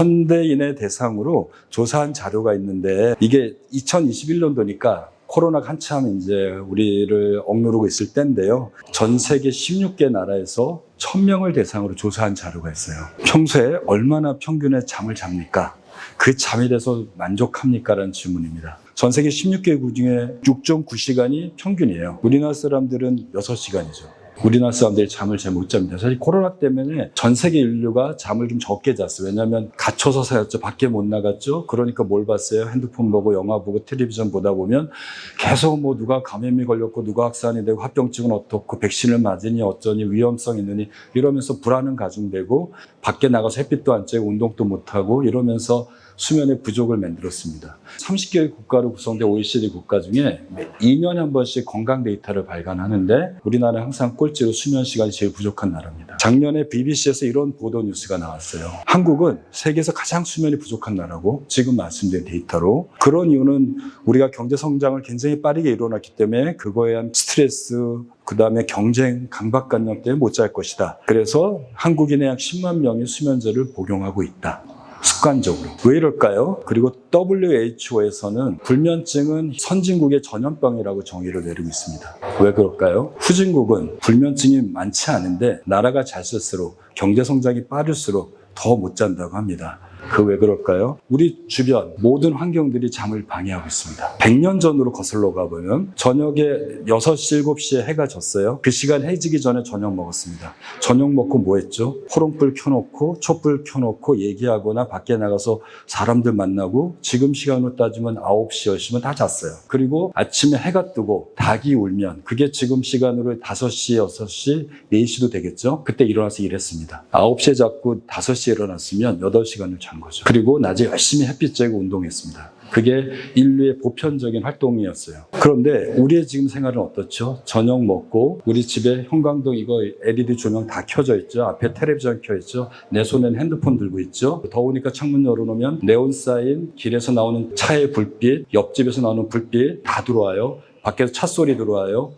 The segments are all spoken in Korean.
현대인의 대상으로 조사한 자료가 있는데 이게 2021년도니까 코로나가 한참 이제 우리를 억누르고 있을 때인데요. 전 세계 16개 나라에서 1000명을 대상으로 조사한 자료가 있어요. 평소에 얼마나 평균의 잠을 잡니까? 그 잠에 대해서 만족합니까? 라는 질문입니다. 전 세계 16개국 중에 6.9시간이 평균이에요. 우리나라 사람들은 6시간이죠. 우리나라 사람들이 잠을 잘 못 잡니다. 사실 코로나 때문에 전 세계 인류가 잠을 좀 적게 잤어요. 왜냐하면 갇혀서 살았죠. 밖에 못 나갔죠. 그러니까 뭘 봤어요? 핸드폰 보고 영화 보고 텔레비전 보다 보면 계속 뭐 누가 감염이 걸렸고 누가 확산이 되고 합병증은 어떻고 백신을 맞으니 어쩌니 위험성이 있느니 이러면서 불안은 가중되고 밖에 나가서 햇빛도 안 쬐고 운동도 못하고 이러면서 수면의 부족을 만들었습니다. 30개 국가로 구성된 OECD 국가 중에 2년에 한 번씩 건강 데이터를 발간하는데 우리나라는 항상 꼴찌로 수면 시간이 제일 부족한 나라입니다. 작년에 BBC에서 이런 보도 뉴스가 나왔어요. 한국은 세계에서 가장 수면이 부족한 나라고 지금 말씀드린 데이터로 그런 이유는 우리가 경제 성장을 굉장히 빠르게 이뤄놨기 때문에 그거에 대한 스트레스 그 다음에 경쟁, 강박관념 때문에 못 잘 것이다. 그래서 한국인의 약 10만 명이 수면제를 복용하고 있다. 습관적으로. 왜 이럴까요? 그리고 WHO에서는 불면증은 선진국의 전염병이라고 정의를 내리고 있습니다. 왜 그럴까요? 후진국은 불면증이 많지 않은데 나라가 잘 쓸수록 경제 성장이 빠를수록 더 못 잔다고 합니다. 그 왜 그럴까요? 우리 주변 모든 환경들이 잠을 방해하고 있습니다. 100년 전으로 거슬러 가보면 저녁에 6시, 7시에 해가 졌어요. 그 시간 해 지기 전에 저녁 먹었습니다. 저녁 먹고 뭐 했죠? 호롱불 켜놓고 촛불 켜놓고 얘기하거나 밖에 나가서 사람들 만나고 지금 시간으로 따지면 9시, 10시면 다 잤어요. 그리고 아침에 해가 뜨고 닭이 울면 그게 지금 시간으로 5시, 6시, 4시도 되겠죠? 그때 일어나서 일했습니다. 9시에 잤고 5시에 일어났으면 8시간을 잔 거죠. 그리고 낮에 열심히 햇빛 쬐고 운동했습니다. 그게 인류의 보편적인 활동이었어요. 그런데 우리의 지금 생활은 어떻죠? 저녁 먹고 우리 집에 형광등 이거 LED 조명 다 켜져 있죠. 앞에 텔레비전 켜 있죠. 내 손에는 핸드폰 들고 있죠. 더우니까 창문 열어놓으면 네온 사인, 길에서 나오는 차의 불빛, 옆집에서 나오는 불빛 다 들어와요. 밖에서 차 소리 들어와요.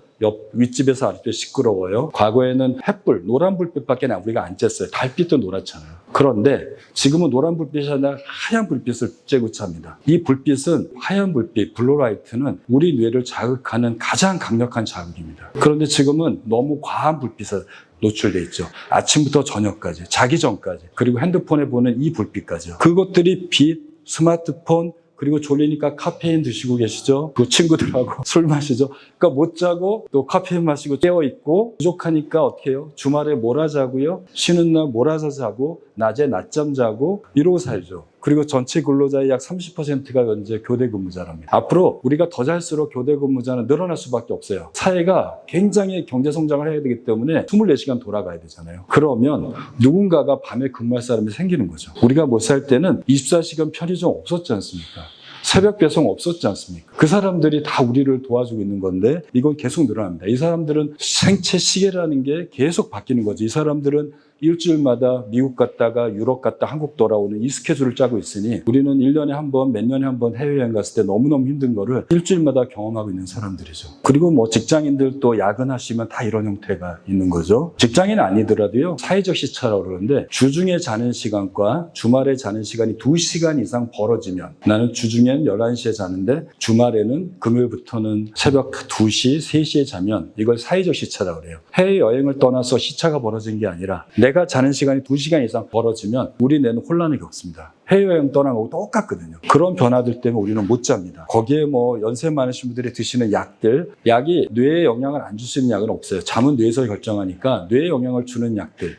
윗집에서 아직도 시끄러워요. 과거에는 햇불, 노란 불빛밖에 우리가 안 쬐어요. 달빛도 노랗잖아요. 그런데 지금은 노란 불빛이 아니라 하얀 불빛을 쬐고 찹니다. 이 불빛은 하얀 불빛, 블루라이트는 우리 뇌를 자극하는 가장 강력한 자극입니다. 그런데 지금은 너무 과한 불빛에 노출돼 있죠. 아침부터 저녁까지, 자기 전까지, 그리고 핸드폰에 보는 이 불빛까지요. 그것들이 빛, 스마트폰, 그리고 졸리니까 카페인 드시고 계시죠? 그 친구들하고 술 마시죠? 그러니까 못 자고 또 카페인 마시고 깨어있고 부족하니까 어떻게 해요? 주말에 몰아자고요. 쉬는 날 몰아서 자고 낮에 낮잠 자고 이러고 살죠. 그리고 전체 근로자의 약 30%가 현재 교대 근무자랍니다. 앞으로 우리가 더 잘수록 교대 근무자는 늘어날 수밖에 없어요. 사회가 굉장히 경제 성장을 해야 되기 때문에 24시간 돌아가야 되잖아요. 그러면 누군가가 밤에 근무할 사람이 생기는 거죠. 우리가 못 살 때는 24시간 편의점 없었지 않습니까? 새벽 배송 없었지 않습니까? 그 사람들이 다 우리를 도와주고 있는 건데 이건 계속 늘어납니다. 이 사람들은 생체 시계라는 게 계속 바뀌는 거죠. 이 사람들은 일주일마다 미국 갔다가 유럽 갔다 한국 돌아오는 이 스케줄을 짜고 있으니 우리는 1년에 한 번, 몇 년에 한 번 해외여행 갔을 때 너무너무 힘든 거를 일주일마다 경험하고 있는 사람들이죠. 그리고 뭐 직장인들도 야근하시면 다 이런 형태가 있는 거죠. 직장인 아니더라도요. 사회적 시차라고 그러는데 주중에 자는 시간과 주말에 자는 시간이 2시간 이상 벌어지면 나는 주중엔 11시에 자는데 주말에는 금요일부터는 새벽 2시, 3시에 자면 이걸 사회적 시차라고 그래요. 해외여행을 떠나서 시차가 벌어진 게 아니라 내가 자는 시간이 2시간 이상 벌어지면 우리 뇌는 혼란을 겪습니다. 해외여행 떠난 거하고 똑같거든요. 그런 변화들 때문에 우리는 못 잡니다. 거기에 뭐 연세 많으신 분들이 드시는 약들, 약이 뇌에 영향을 안 줄 수 있는 약은 없어요. 잠은 뇌에서 결정하니까 뇌에 영향을 주는 약들.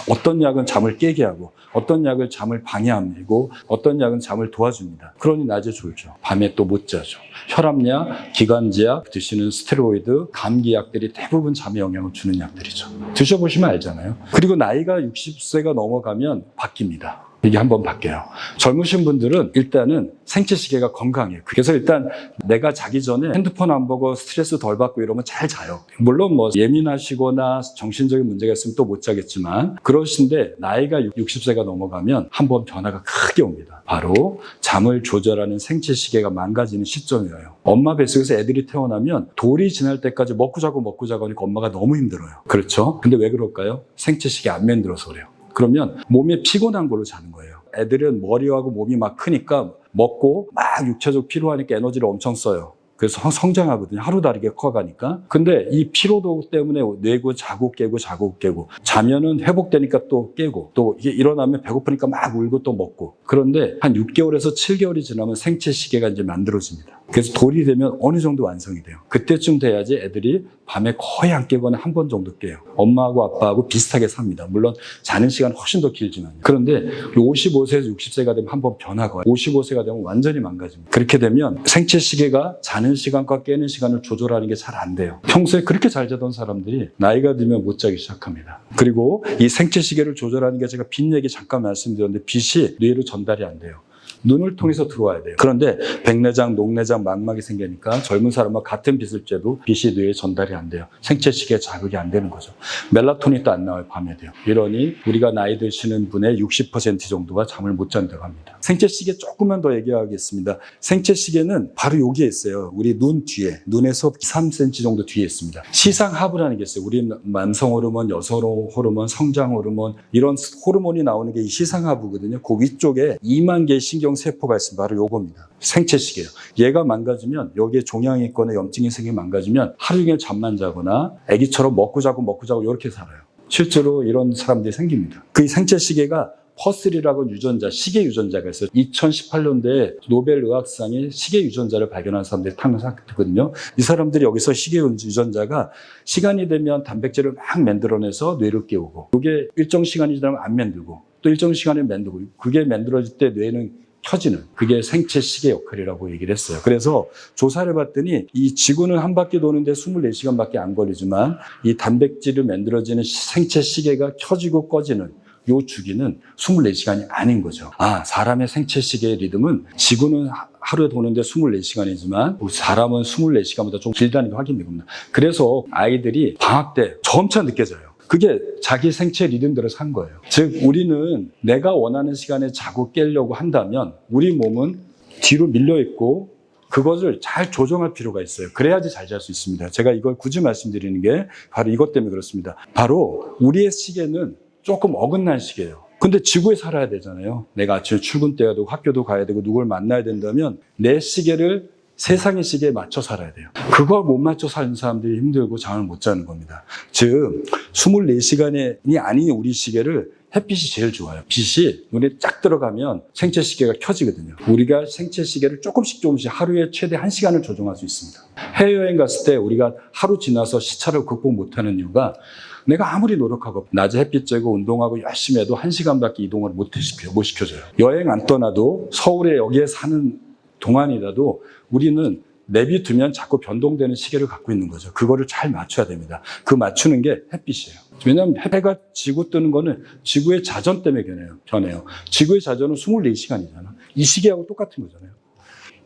어떤 약은 잠을 깨게 하고 어떤 약은 잠을 방해하고 어떤 약은 잠을 도와줍니다. 그러니 낮에 졸죠. 밤에 또 못 자죠. 혈압약, 기관지약, 드시는 스테로이드, 감기약들이 대부분 잠에 영향을 주는 약들이죠. 드셔보시면 알잖아요. 그리고 나이가 60세가 넘어가면 바뀝니다. 이게 한번 바뀌어요. 젊으신 분들은 일단은 생체시계가 건강해요. 그래서 일단 내가 자기 전에 핸드폰 안 보고 스트레스 덜 받고 이러면 잘 자요. 물론 뭐 예민하시거나 정신적인 문제가 있으면 또 못 자겠지만 그러신데 나이가 60세가 넘어가면 한번 변화가 크게 옵니다. 바로 잠을 조절하는 생체시계가 망가지는 시점이에요. 엄마 뱃속에서 애들이 태어나면 돌이 지날 때까지 먹고 자고 하니까 엄마가 너무 힘들어요. 그렇죠? 근데 왜 그럴까요? 생체시계 안 만들어서 그래요. 그러면 몸에 피곤한 걸로 자는 거예요. 애들은 머리하고 몸이 막 크니까 먹고 막 육체적 필요하니까 에너지를 엄청 써요. 그래서 성장하거든요. 하루 다르게 커가니까. 근데 이 피로도 때문에 뇌고 자고 깨고 자고 깨고 자면은 회복되니까 또 깨고 또 이게 일어나면 배고프니까 막 울고 또 먹고. 그런데 한 6개월에서 7개월이 지나면 생체 시계가 이제 만들어집니다. 그래서 돌이 되면 어느 정도 완성이 돼요. 그때쯤 돼야지 애들이 밤에 거의 안 깨거나 한 번 정도 깨요. 엄마하고 아빠하고 비슷하게 삽니다. 물론 자는 시간 훨씬 더 길지만요. 그런데 55세에서 60세가 되면 한 번 변화가 와요. 55세가 되면 완전히 망가집니다. 그렇게 되면 생체 시계가 자는 시간과 깨는 시간을 조절하는 게 잘 안 돼요. 평소에 그렇게 잘 자던 사람들이 나이가 들면 못 자기 시작합니다. 그리고 이 생체 시계를 조절하는 게 제가 빛 얘기 잠깐 말씀드렸는데 빛이 뇌로 전달이 안 돼요. 눈을 통해서 들어와야 돼요. 그런데 백내장, 녹내장, 망막이 생기니까 젊은 사람과 같은 빛을 쬐도 빛이 뇌에 전달이 안 돼요. 생체시계에 자극이 안 되는 거죠. 멜라토닌도 안 나와요. 밤에 돼요. 이러니 우리가 나이 드시는 분의 60% 정도가 잠을 못 잔다고 합니다. 생체시계 조금만 더 얘기하겠습니다. 생체시계는 바로 여기에 있어요. 우리 눈 뒤에, 눈에서 3cm 정도 뒤에 있습니다. 시상하부라는 게 있어요. 우리 남성 호르몬, 여성 호르몬, 성장 호르몬 이런 호르몬이 나오는 게 이 시상하부거든요. 그 위쪽에 2만 개의 신경세포가 있습니다. 바로 요겁니다. 생체시계예요. 얘가 망가지면 여기에 종양이 있거나 염증이 생기면 망가지면 하루 종일 잠만 자거나 아기처럼 먹고 자고 이렇게 살아요. 실제로 이런 사람들이 생깁니다. 그 생체시계가 퍼슬이라고 유전자, 시계 유전자가 있어요. 2018년도에 노벨 의학상에 시계 유전자를 발견한 사람들이 탄생했거든요. 이 사람들이 여기서 시계 유전자가 시간이 되면 단백질을 막 만들어내서 뇌를 깨우고 이게 일정 시간이 지나면 안 만들고 또 일정 시간에 만들고 그게 만들어질 때 뇌는 켜지는 그게 생체 시계 역할이라고 얘기를 했어요. 그래서 조사를 봤더니 이 지구는 한 바퀴 도는데 24시간밖에 안 걸리지만 이 단백질을 만들어지는 생체 시계가 켜지고 꺼지는 요 주기는 24시간이 아닌 거죠. 사람의 생체 시계의 리듬은 지구는 하루에 도는데 24시간이지만 사람은 24시간보다 좀 길다는 게 확인됩니다. 그래서 아이들이 방학 때 점차 느껴져요. 그게 자기 생체 리듬대로 산 거예요. 즉 우리는 내가 원하는 시간에 자고 깨려고 한다면 우리 몸은 뒤로 밀려있고 그것을 잘 조정할 필요가 있어요. 그래야지 잘 잘 수 있습니다. 제가 이걸 굳이 말씀드리는 게 바로 이것 때문에 그렇습니다. 바로 우리의 시계는 조금 어긋난 시계예요. 근데 지구에 살아야 되잖아요. 내가 아침에 출근해야 되고 학교도 가야 되고 누굴 만나야 된다면 내 시계를 세상의 시계에 맞춰 살아야 돼요. 그걸 못 맞춰 사는 사람들이 힘들고 잠을 못 자는 겁니다. 즉 24시간이 아닌 우리 시계를 햇빛이 제일 좋아요. 빛이 눈에 쫙 들어가면 생체 시계가 켜지거든요. 우리가 생체 시계를 조금씩 하루에 최대 1시간을 조정할 수 있습니다. 해외여행 갔을 때 우리가 하루 지나서 시차를 극복 못하는 이유가 내가 아무리 노력하고 낮에 햇빛 쬐고 운동하고 열심히 해도 1시간밖에 이동을 못 시켜줘요. 여행 안 떠나도 서울에 여기에 사는 동안이라도 우리는 내비두면 자꾸 변동되는 시계를 갖고 있는 거죠. 그거를 잘 맞춰야 됩니다. 그 맞추는 게 햇빛이에요. 왜냐하면 해가 지고 뜨는 거는 지구의 자전 때문에 변해요. 지구의 자전은 24시간이잖아. 이 시계하고 똑같은 거잖아요.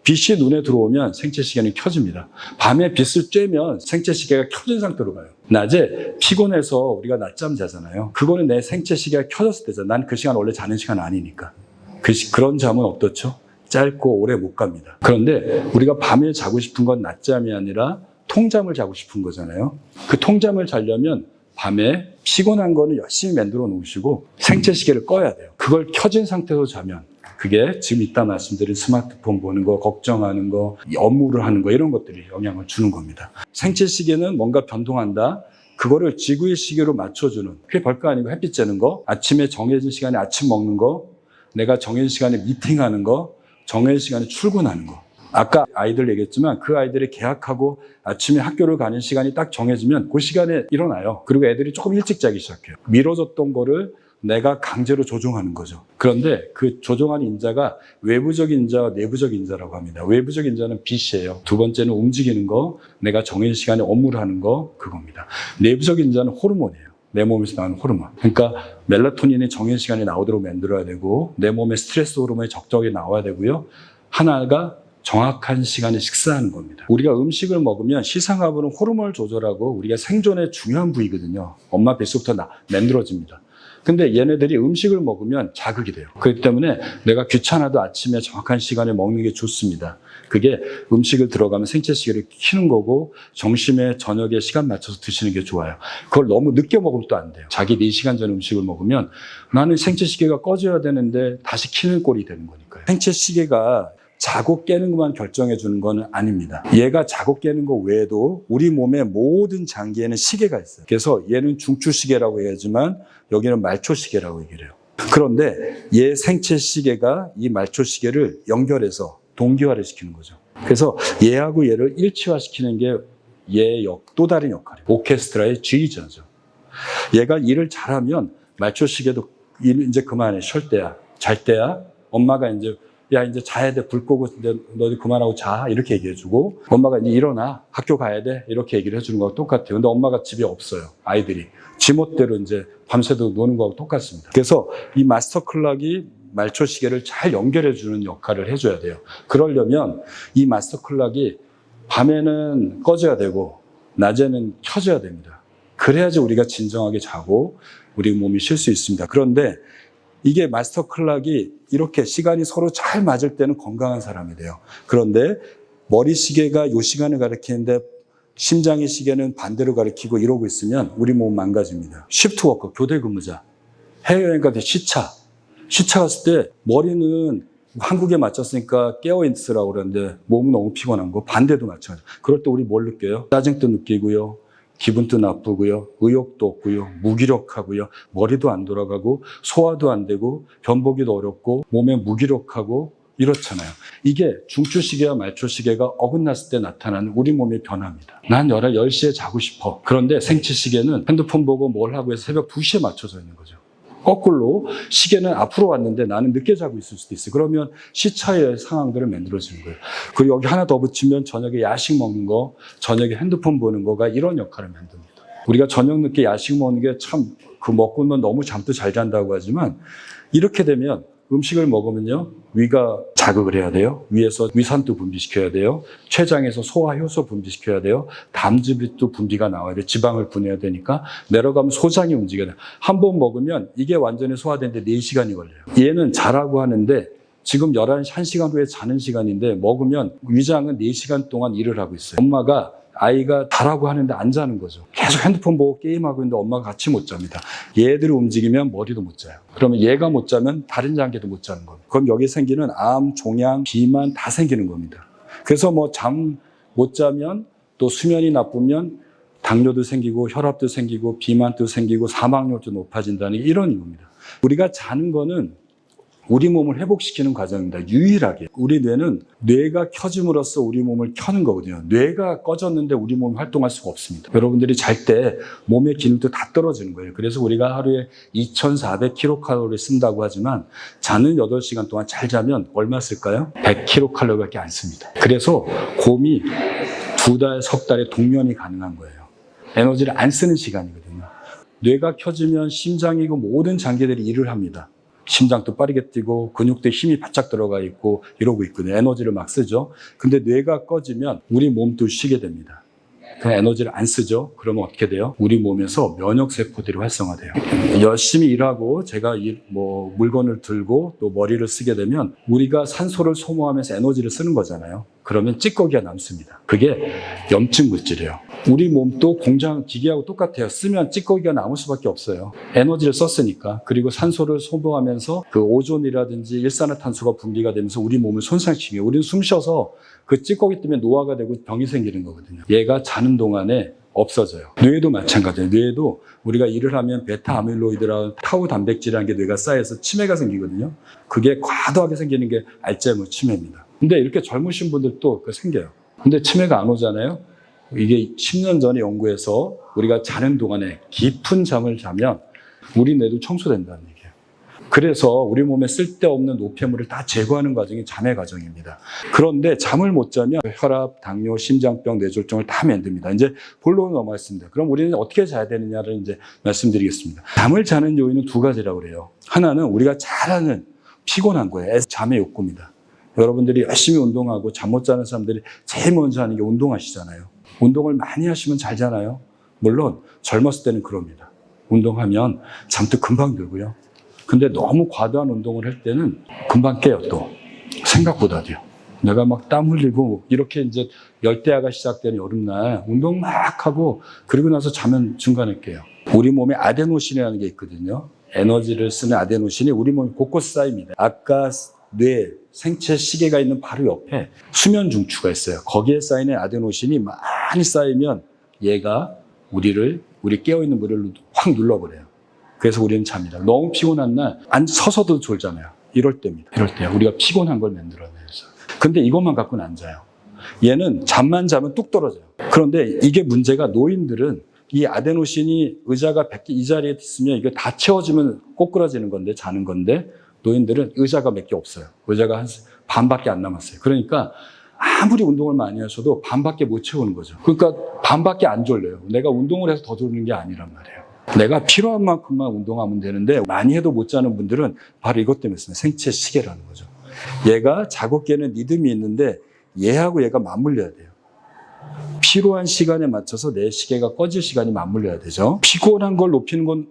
빛이 눈에 들어오면 생체 시계는 켜집니다. 밤에 빛을 쬐면 생체 시계가 켜진 상태로 가요. 낮에 피곤해서 우리가 낮잠 자잖아요. 그거는 내 생체 시계가 켜졌을 때잖아. 난 그 시간 원래 자는 시간 아니니까. 그런 잠은 어떻죠? 짧고 오래 못 갑니다. 그런데 우리가 밤에 자고 싶은 건 낮잠이 아니라 통잠을 자고 싶은 거잖아요. 그 통잠을 자려면 밤에 피곤한 거는 열심히 만들어 놓으시고 생체 시계를 꺼야 돼요. 그걸 켜진 상태로 자면 그게 지금 이따 말씀드린 스마트폰 보는 거, 걱정하는 거, 업무를 하는 거 이런 것들이 영향을 주는 겁니다. 생체 시계는 뭔가 변동한다. 그거를 지구의 시계로 맞춰주는 그게 별거 아니고 햇빛 쬐는 거, 아침에 정해진 시간에 아침 먹는 거, 내가 정해진 시간에 미팅하는 거, 정해진 시간에 출근하는 거. 아까 아이들 얘기했지만 그 아이들이 개학하고 아침에 학교를 가는 시간이 딱 정해지면 그 시간에 일어나요. 그리고 애들이 조금 일찍 자기 시작해요. 미뤄졌던 거를 내가 강제로 조종하는 거죠. 그런데 그 조종하는 인자가 외부적 인자와 내부적 인자라고 합니다. 외부적 인자는 빛이에요. 두 번째는 움직이는 거, 내가 정해진 시간에 업무를 하는 거, 그겁니다. 내부적 인자는 호르몬이에요. 내 몸에서 나오는 호르몬. 그러니까 멜라토닌이 정해진 시간에 나오도록 만들어야 되고 내 몸에 스트레스 호르몬이 적절하게 나와야 되고요. 하나가 정확한 시간에 식사하는 겁니다. 우리가 음식을 먹으면 시상하부는 호르몬을 조절하고 우리가 생존의 중요한 부위거든요. 엄마 뱃속부터 만들어집니다. 근데 얘네들이 음식을 먹으면 자극이 돼요. 그렇기 때문에 내가 귀찮아도 아침에 정확한 시간에 먹는 게 좋습니다. 그게 음식을 들어가면 생체시계를 켜는 거고 점심에 저녁에 시간 맞춰서 드시는 게 좋아요. 그걸 너무 늦게 먹으면 또 안 돼요. 자기 4시간 전 음식을 먹으면 나는 생체시계가 꺼져야 되는데 다시 켜는 꼴이 되는 거니까요. 생체시계가 자고 깨는 것만 결정해 주는 건 아닙니다. 얘가 자고 깨는 것 외에도 우리 몸의 모든 장기에는 시계가 있어요. 그래서 얘는 중추시계라고 해야지만 여기는 말초시계라고 얘기를 해요. 그런데 얘 생체시계가 이 말초시계를 연결해서 동기화를 시키는 거죠. 그래서 얘하고 얘를 일치화시키는 게 얘의 또 다른 역할이에요. 오케스트라의 지휘자죠. 얘가 일을 잘하면 말초시계도 일 이제 그만해, 쉴 때야, 잘 때야, 엄마가 이제 야 이제 자야 돼, 불 끄고 이제 너희 그만하고 자, 이렇게 얘기해주고, 엄마가 이제 일어나, 학교 가야 돼, 이렇게 얘기를 해주는 거하고 똑같아요. 근데 엄마가 집에 없어요, 아이들이. 지멋대로 이제 밤새도 노는 거하고 똑같습니다. 그래서 이 마스터 클락이 말초시계를 잘 연결해주는 역할을 해줘야 돼요. 그러려면 이 마스터 클락이 밤에는 꺼져야 되고 낮에는 켜져야 됩니다. 그래야지 우리가 진정하게 자고 우리 몸이 쉴 수 있습니다. 그런데 이게 마스터 클락이 이렇게 시간이 서로 잘 맞을 때는 건강한 사람이 돼요. 그런데 머리 시계가 이 시간을 가리키는데 심장의 시계는 반대로 가리키고 이러고 있으면 우리 몸 망가집니다. 시프트 워커, 교대 근무자, 해외여행 갈 때 시차 갔을 때 머리는 한국에 맞췄으니까 깨어있으라고 그러는데 몸은 너무 피곤한 거 반대도 맞춰요. 그럴 때 우리 뭘 느껴요? 짜증도 느끼고요, 기분도 나쁘고요, 의욕도 없고요, 무기력하고요, 머리도 안 돌아가고 소화도 안 되고 변보기도 어렵고 몸에 무기력하고 이렇잖아요. 이게 중추시계와 말초시계가 어긋났을 때 나타나는 우리 몸의 변화입니다. 난 10시에 자고 싶어. 그런데 생체시계는 핸드폰 보고 뭘 하고 해서 새벽 2시에 맞춰져 있는 거죠. 거꾸로 시계는 앞으로 왔는데 나는 늦게 자고 있을 수도 있어요. 그러면 시차의 상황들을 만들어주는 거예요. 그리고 여기 하나 더 붙이면 저녁에 야식 먹는 거, 저녁에 핸드폰 보는 거가 이런 역할을 만듭니다. 우리가 저녁 늦게 야식 먹는 게 참, 그 먹고 나면 너무 잠도 잘 잔다고 하지만 이렇게 되면 음식을 먹으면요, 위가 자극을 해야 돼요. 위에서 위산도 분비시켜야 돼요. 췌장에서 소화 효소 분비시켜야 돼요. 담즙도 분비가 나와야 돼요. 지방을 분해야 되니까 내려가면 소장이 움직여야 돼요. 한 번 먹으면 이게 완전히 소화되는데 4시간이 걸려요. 얘는 자라고 하는데 지금 1시간 후에 자는 시간인데 먹으면 위장은 4시간 동안 일을 하고 있어요. 엄마가 아이가 자라고 하는데 안 자는 거죠. 계속 핸드폰 보고 게임하고 있는데 엄마가 같이 못 잡니다. 얘들이 움직이면 머리도 못 자요. 그러면 얘가 못 자면 다른 장기도 못 자는 겁니다. 그럼 여기 생기는 암, 종양, 비만 다 생기는 겁니다. 그래서 뭐 잠 못 자면 또 수면이 나쁘면 당뇨도 생기고 혈압도 생기고 비만도 생기고 사망률도 높아진다는 이런 이유입니다. 우리가 자는 거는 우리 몸을 회복시키는 과정입니다. 유일하게. 우리 뇌는 뇌가 켜짐으로써 우리 몸을 켜는 거거든요. 뇌가 꺼졌는데 우리 몸이 활동할 수가 없습니다. 여러분들이 잘 때 몸의 기능도 다 떨어지는 거예요. 그래서 우리가 하루에 2,400kcal 쓴다고 하지만 자는 8시간 동안 잘 자면 얼마 쓸까요? 100kcal밖에 안 씁니다. 그래서 곰이 2달, 석 달에 동면이 가능한 거예요. 에너지를 안 쓰는 시간이거든요. 뇌가 켜지면 심장이고 모든 장기들이 일을 합니다. 심장도 빠르게 뛰고 근육도 힘이 바짝 들어가 있고 이러고 있거든요. 에너지를 막 쓰죠. 근데 뇌가 꺼지면 우리 몸도 쉬게 됩니다. 그냥 에너지를 안 쓰죠. 그러면 어떻게 돼요? 우리 몸에서 면역세포들이 활성화돼요. 열심히 일하고 제가 물건을 들고 또 머리를 쓰게 되면 우리가 산소를 소모하면서 에너지를 쓰는 거잖아요. 그러면 찌꺼기가 남습니다. 그게 염증 물질이에요. 우리 몸도 공장 기계하고 똑같아요. 쓰면 찌꺼기가 남을 수밖에 없어요. 에너지를 썼으니까. 그리고 산소를 소모하면서 그 오존이라든지 일산화탄소가 분비가 되면서 우리 몸을 손상시켜요. 우리는 숨 쉬어서 그 찌꺼기 때문에 노화가 되고 병이 생기는 거거든요. 얘가 자는 동안에 없어져요. 뇌도 마찬가지예요. 뇌도 우리가 일을 하면 베타 아밀로이드라는 타우 단백질이라는 게 뇌가 쌓여서 치매가 생기거든요. 그게 과도하게 생기는 게 알츠하이머 치매입니다. 근데 이렇게 젊으신 분들도 생겨요. 근데 치매가 안 오잖아요. 이게 10년 전에 연구해서 우리가 자는 동안에 깊은 잠을 자면 우리 뇌도 청소된다는 얘기예요. 그래서 우리 몸에 쓸데없는 노폐물을 다 제거하는 과정이 잠의 과정입니다. 그런데 잠을 못 자면 혈압, 당뇨, 심장병, 뇌졸중을 다 만듭니다. 이제 본론으로 넘어갔습니다. 그럼 우리는 어떻게 자야 되느냐를 이제 말씀드리겠습니다. 잠을 자는 요인은 2가지라고 그래요. 하나는 우리가 잘 아는 피곤한 거예요. 잠의 욕구입니다. 여러분들이 열심히 운동하고 잠 못 자는 사람들이 제일 먼저 하는 게 운동하시잖아요. 운동을 많이 하시면 잘 자나요? 물론 젊었을 때는 그럽니다. 운동하면 잠도 금방 들고요. 근데 너무 과도한 운동을 할 때는 금방 깨요, 또. 생각보다도요. 내가 막 땀 흘리고 이렇게 이제 열대야가 시작되는 여름날 운동 막 하고 그러고 나서 자면 중간에 깨요. 우리 몸에 아데노신이라는 게 있거든요. 에너지를 쓰는 아데노신이 우리 몸에 곳곳에 쌓입니다. 아까 뇌, 생체 시계가 있는 바로 옆에 수면 중추가 있어요. 거기에 쌓이는 아데노신이 많이 쌓이면 얘가 우리 깨어있는 우리를 확 눌러버려요. 그래서 우리는 잡니다. 너무 피곤한 날 서서도 졸잖아요. 이럴 때입니다. 이럴 때 우리가 피곤한 걸 만들어내서. 근데 이것만 갖고는 안 자요. 얘는 잠만 자면 뚝 떨어져요. 그런데 이게 문제가 노인들은 이 아데노신이 의자가 100개 이 자리에 있으면 이거 다 채워지면 꼬꾸라지는 건데 자는 건데 노인들은 의자가 몇 개 없어요. 의자가 한 반밖에 안 남았어요. 그러니까 아무리 운동을 많이 하셔도 반밖에 못 채우는 거죠. 그러니까 반밖에 안 졸려요. 내가 운동을 해서 더 졸리는 게 아니란 말이에요. 내가 필요한 만큼만 운동하면 되는데 많이 해도 못 자는 분들은 바로 이것 때문에 있어요. 생체 시계라는 거죠. 얘가 자고 깨는 리듬이 있는데 얘하고 얘가 맞물려야 돼요. 필요한 시간에 맞춰서 내 시계가 꺼질 시간이 맞물려야 되죠. 피곤한 걸 높이는 건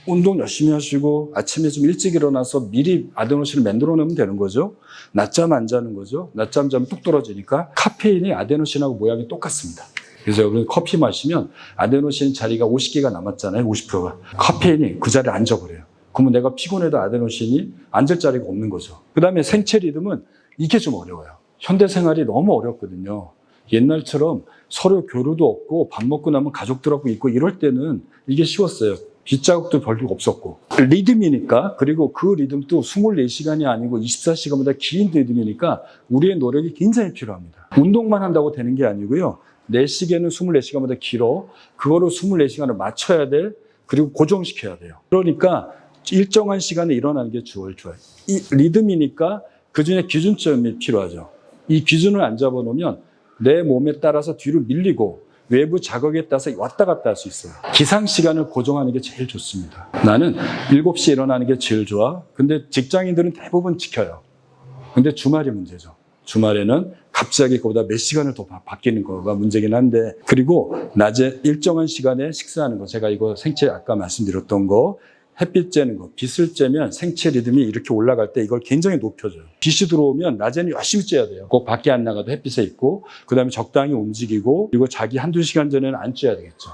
운동 열심히 하시고 아침에 좀 일찍 일어나서 미리 아데노신을 만들어 놓으면 되는 거죠. 낮잠 안 자는 거죠. 낮잠 자면 뚝 떨어지니까 카페인이 아데노신하고 모양이 똑같습니다. 그래서 여러분 커피 마시면 아데노신 자리가 50개가 남았잖아요. 50%가. 카페인이 그 자리에 앉아버려요. 그러면 내가 피곤해도 아데노신이 앉을 자리가 없는 거죠. 그 다음에 생체 리듬은 이게 좀 어려워요. 현대 생활이 너무 어렵거든요. 옛날처럼 서로 교류도 없고 밥 먹고 나면 가족들하고 있고 이럴 때는 이게 쉬웠어요. 빗자국도 별로 없었고. 리듬이니까, 그리고 그 리듬도 24시간이 아니고 24시간보다 긴 리듬이니까 우리의 노력이 굉장히 필요합니다. 운동만 한다고 되는 게 아니고요. 내 시계는 24시간보다 길어. 그거를 24시간을 맞춰야 돼. 그리고 고정시켜야 돼요. 그러니까 일정한 시간에 일어나는 게 좋아요. 이 리듬이니까 그 중에 기준점이 필요하죠. 이 기준을 안 잡아놓으면 내 몸에 따라서 뒤로 밀리고 외부 자극에 따라서 왔다 갔다 할 수 있어요. 기상시간을 고정하는 게 제일 좋습니다. 나는 7시에 일어나는 게 제일 좋아. 근데 직장인들은 대부분 지켜요. 근데 주말이 문제죠. 주말에는 갑자기 그보다 몇 시간을 더 바뀌는 거가 문제긴 한데, 그리고 낮에 일정한 시간에 식사하는 거, 제가 이거 생체 아까 말씀드렸던 거, 햇빛 쬐는 거, 빛을 쬐면 생체 리듬이 이렇게 올라갈 때 이걸 굉장히 높여줘요. 빛이 들어오면 낮에는 열심히 쬐야 돼요. 꼭 밖에 안 나가도 햇빛에 있고, 그 다음에 적당히 움직이고, 그리고 자기 한두 시간 전에는 안 쬐야 되겠죠.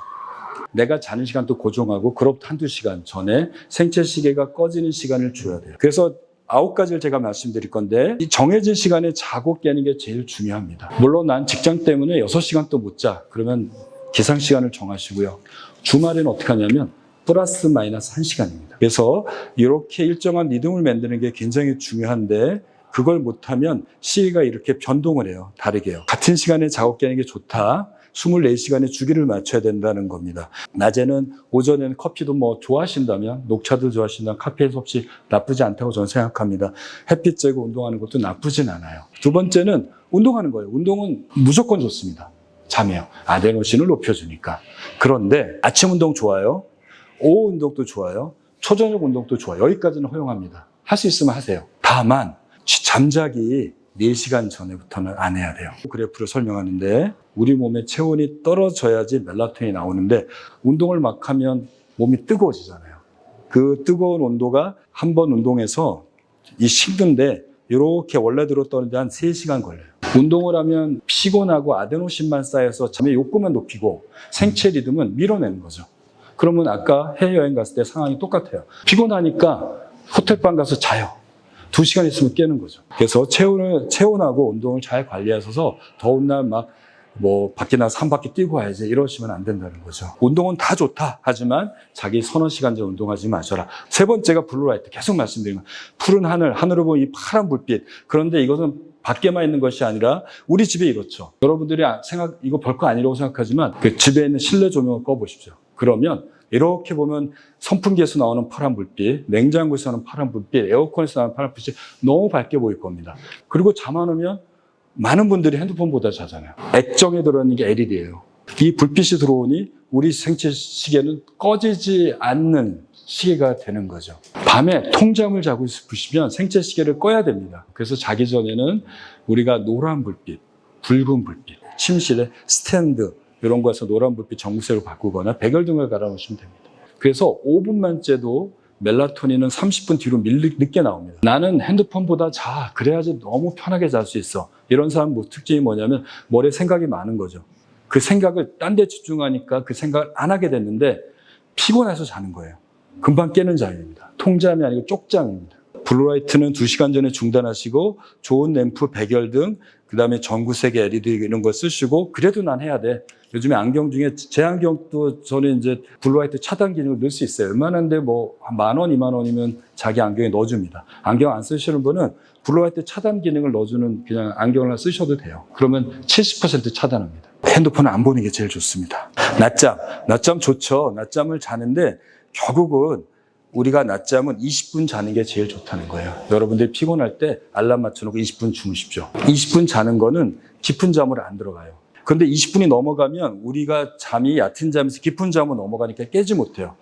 내가 자는 시간도 고정하고, 그로부터 한두 시간 전에 생체 시계가 꺼지는 시간을 줘야 돼요. 그래서 9가지를 제가 말씀드릴 건데, 이 정해진 시간에 자고 깨는 게 제일 중요합니다. 물론 난 직장 때문에 6시간 또 못 자. 그러면 기상 시간을 정하시고요. 주말에는 어떻게 하냐면 플러스 마이너스 1시간입니다. 그래서 이렇게 일정한 리듬을 만드는 게 굉장히 중요한데, 그걸 못하면 시계가 이렇게 변동을 해요. 다르게요. 같은 시간에 자고 깨는 게 좋다. 24시간의 주기를 맞춰야 된다는 겁니다. 낮에는, 오전에는 커피도 뭐 좋아하신다면, 녹차도 좋아하신다면 카페인 섭취 나쁘지 않다고 저는 생각합니다. 햇빛 쬐고 운동하는 것도 나쁘진 않아요. 두 번째는 운동하는 거예요. 운동은 무조건 좋습니다. 잠에요. 아데노신을 높여주니까. 그런데 아침 운동 좋아요. 오후 운동도 좋아요. 초저녁 운동도 좋아요. 여기까지는 허용합니다. 할 수 있으면 하세요. 다만 잠자기 4시간 전에부터는 안 해야 돼요. 그래프를 설명하는데, 우리 몸의 체온이 떨어져야지 멜라토닌이 나오는데, 운동을 막 하면 몸이 뜨거워지잖아요. 그 뜨거운 온도가 한 번 운동해서 이 식는데 이렇게 원래대로 떠는데 한 3시간 걸려요. 운동을 하면 피곤하고 아데노신만 쌓여서 잠의 욕구만 높이고 생체 리듬은 밀어내는 거죠. 그러면 아까 해외여행 갔을 때 상황이 똑같아요. 피곤하니까 호텔방 가서 자요. 2시간 있으면 깨는 거죠. 그래서 체온하고 운동을 잘 관리하셔서 더운 날 막 밖에 나가서 한 바퀴 뛰고 와야지 이러시면 안 된다는 거죠. 운동은 다 좋다 하지만 자기 서너 시간 전에 운동하지 마셔라. 세 번째가 블루라이트. 계속 말씀드리면 푸른 하늘을 보면 이 파란 불빛. 그런데 이것은 밖에만 있는 것이 아니라 우리 집에 이렇죠. 여러분들이 이거 별거 아니라고 생각하지만 그 집에 있는 실내 조명을 꺼보십시오. 그러면 이렇게 보면 선풍기에서 나오는 파란 불빛, 냉장고에서 나오는 파란 불빛, 에어컨에서 나오는 파란 불빛이 너무 밝게 보일 겁니다. 그리고 잠 안 오면 많은 분들이 핸드폰보다 자잖아요. 액정에 들어있는 게 LED예요. 이 불빛이 들어오니 우리 생체 시계는 꺼지지 않는 시계가 되는 거죠. 밤에 통잠을 자고 싶으시면 생체 시계를 꺼야 됩니다. 그래서 자기 전에는 우리가 노란 불빛, 붉은 불빛, 침실에 스탠드 이런 거에서 노란 불빛 정무색으로 바꾸거나 백열등을 갈아놓으시면 됩니다. 그래서 5분만 째도 멜라토닌은 30분 뒤로 늦게 나옵니다. 나는 핸드폰보다 자. 그래야지 너무 편하게 잘 수 있어. 이런 사람 특징이 뭐냐면 머리에 생각이 많은 거죠. 그 생각을 딴 데 집중하니까 그 생각을 안 하게 됐는데 피곤해서 자는 거예요. 금방 깨는 잠입니다. 통잠이 아니고 쪽잠입니다. 블루라이트는 2시간 전에 중단하시고 좋은 램프, 백열 등 그다음에 전구색의 LED 이런 거 쓰시고 그래도 난 해야 돼. 요즘에 안경 중에 제 안경도 저는 이제 블루라이트 차단 기능을 넣을 수 있어요. 얼마나인데 뭐 한 10,000원, 20,000원이면 자기 안경에 넣어줍니다. 안경 안 쓰시는 분은 블루라이트 차단 기능을 넣어주는 그냥 안경을 쓰셔도 돼요. 그러면 70% 차단합니다. 핸드폰을 안 보는 게 제일 좋습니다. 낮잠 좋죠. 낮잠을 자는데 결국은 우리가 낮잠은 20분 자는 게 제일 좋다는 거예요. 여러분들이 피곤할 때 알람 맞춰놓고 20분 주무십시오. 20분 자는 거는 깊은 잠으로 안 들어가요. 근데 20분이 넘어가면 우리가 잠이 얕은 잠에서 깊은 잠으로 넘어가니까 깨지 못해요.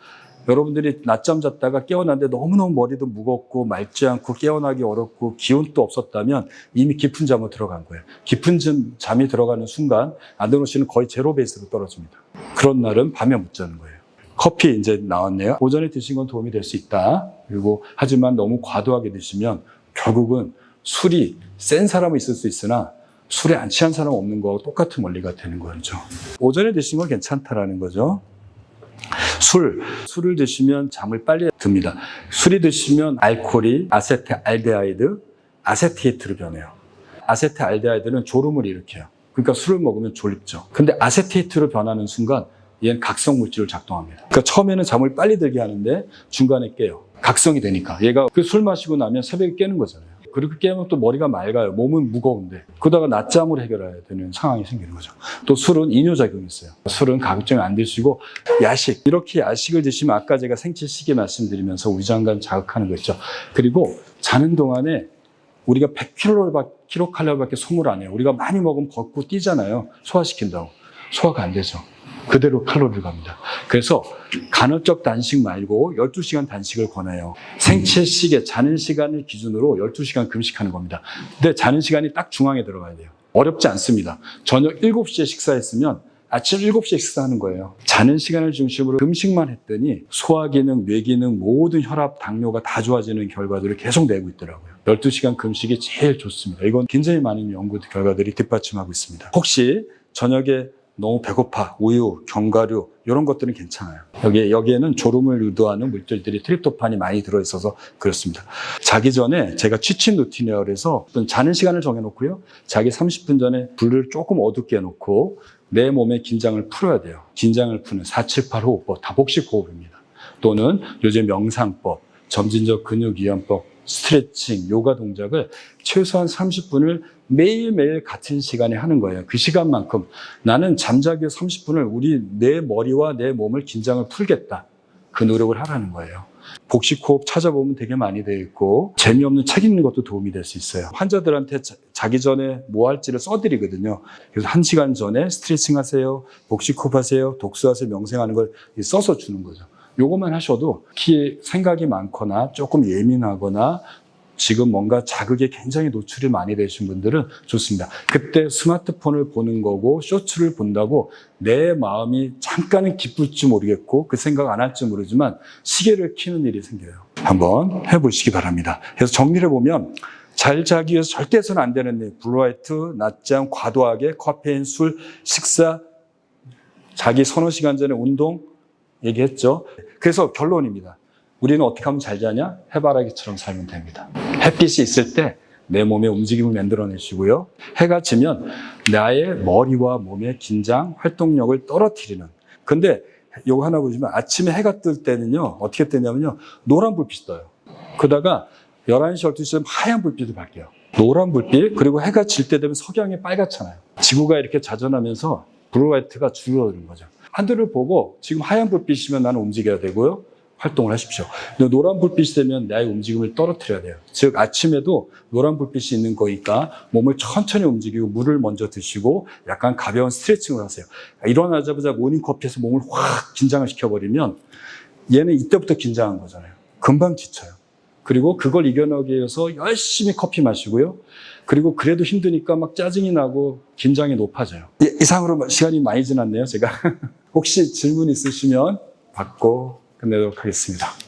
여러분들이 낮잠 잤다가 깨어났는데 너무너무 머리도 무겁고 맑지 않고 깨어나기 어렵고 기운도 없었다면 이미 깊은 잠으로 들어간 거예요. 깊은 잠이 들어가는 순간 아드노신은 거의 제로 베이스로 떨어집니다. 그런 날은 밤에 못 자는 거예요. 커피 이제 나왔네요. 오전에 드신 건 도움이 될 수 있다. 그리고 하지만 너무 과도하게 드시면 결국은 술이 센 사람은 있을 수 있으나 술에 안 취한 사람 없는 거하고 똑같은 원리가 되는 거죠. 오전에 드신 건 괜찮다라는 거죠. 술을 드시면 잠을 빨리 듭니다. 술이 드시면 알코올이 아세트알데하이드, 아세테이트로 변해요. 아세트알데하이드는 졸음을 일으켜요. 그러니까 술을 먹으면 졸립죠. 근데 아세테이트로 변하는 순간 얘는 각성 물질을 작동합니다. 그러니까 처음에는 잠을 빨리 들게 하는데 중간에 깨요. 각성이 되니까. 얘가 그 술 마시고 나면 새벽에 깨는 거잖아요. 그리고 깨면 또 머리가 맑아요. 몸은 무거운데. 그러다가 낮잠을 해결해야 되는 상황이 생기는 거죠. 또 술은 이뇨작용이 있어요. 술은 가급적이면 안 드시고 야식. 이렇게 야식을 드시면 아까 제가 생체 시계 말씀드리면서 위장관 자극하는 거 있죠. 그리고 자는 동안에 우리가 100kcal밖에 소모를 안 해요. 우리가 많이 먹으면 걷고 뛰잖아요. 소화시킨다고. 소화가 안 되죠. 그대로 칼로리를 갑니다. 그래서 간헐적 단식 말고 12시간 단식을 권해요. 생체 시계, 자는 시간을 기준으로 12시간 금식하는 겁니다. 근데 자는 시간이 딱 중앙에 들어가야 돼요. 어렵지 않습니다. 저녁 7시에 식사했으면 아침 7시에 식사하는 거예요. 자는 시간을 중심으로 금식만 했더니 소화기능, 뇌기능, 모든 혈압, 당뇨가 다 좋아지는 결과들을 계속 내고 있더라고요. 12시간 금식이 제일 좋습니다. 이건 굉장히 많은 연구 결과들이 뒷받침하고 있습니다. 혹시 저녁에 너무 배고파, 우유, 견과류 이런 것들은 괜찮아요. 여기에는 졸음을 유도하는 물질들이 트립토판이 많이 들어있어서 그렇습니다. 자기 전에 제가 취침 루틴이라고 해서 자는 시간을 정해놓고요. 자기 30분 전에 불을 조금 어둡게 해놓고 내 몸의 긴장을 풀어야 돼요. 긴장을 푸는 478 호흡법, 다복식 호흡입니다. 또는 요즘 명상법, 점진적 근육이완법, 스트레칭, 요가 동작을 최소한 30분을 매일매일 같은 시간에 하는 거예요. 그 시간만큼 나는 잠자기 30분을 내 머리와 내 몸을 긴장을 풀겠다. 그 노력을 하라는 거예요. 복식호흡 찾아보면 되게 많이 되어 있고 재미없는 책 읽는 것도 도움이 될 수 있어요. 환자들한테 자기 전에 뭐 할지를 써드리거든요. 그래서 1시간 전에 스트레칭 하세요, 복식호흡 하세요, 독서하세요, 명상하는 걸 써서 주는 거죠. 요것만 하셔도 특히 생각이 많거나 조금 예민하거나 지금 뭔가 자극에 굉장히 노출이 많이 되신 분들은 좋습니다. 그때 스마트폰을 보는 거고 쇼츠를 본다고 내 마음이 잠깐은 기쁠지 모르겠고 그 생각 안 할지 모르지만 시계를 켜는 일이 생겨요. 한번 해보시기 바랍니다. 그래서 정리를 해보면 잘 자기 위해서 절대 해서는 안 되는 일, 블루라이트, 낮잠, 과도하게, 카페인, 술, 식사, 자기 서너 시간 전에 운동 얘기했죠. 그래서 결론입니다. 우리는 어떻게 하면 잘 자냐? 해바라기처럼 살면 됩니다. 햇빛이 있을 때 내 몸의 움직임을 만들어내시고요. 해가 지면 나의 머리와 몸의 긴장, 활동력을 떨어뜨리는. 근데 이거 하나 보시면 아침에 해가 뜰 때는요. 어떻게 뜨냐면요. 노란 불빛이 떠요. 그러다가 11시, 12시 되면 하얀 불빛이 바뀌어요. 노란 불빛, 그리고 해가 질 때 되면 석양이 빨갛잖아요. 지구가 이렇게 자전하면서 블루라이트가 줄어드는 거죠. 하늘을 보고 지금 하얀 불빛이면 나는 움직여야 되고요. 활동을 하십시오. 근데 노란 불빛이 되면 나의 움직임을 떨어뜨려야 돼요. 즉 아침에도 노란 불빛이 있는 거니까 몸을 천천히 움직이고 물을 먼저 드시고 약간 가벼운 스트레칭을 하세요. 일어나자마자 모닝커피에서 몸을 확 긴장을 시켜버리면 얘는 이때부터 긴장한 거잖아요. 금방 지쳐요. 그리고 그걸 이겨내기 위해서 열심히 커피 마시고요. 그리고 그래도 힘드니까 막 짜증이 나고 긴장이 높아져요. 이상으로 시간이 많이 지났네요, 제가. 혹시 질문 있으시면 받고 끝내도록 하겠습니다.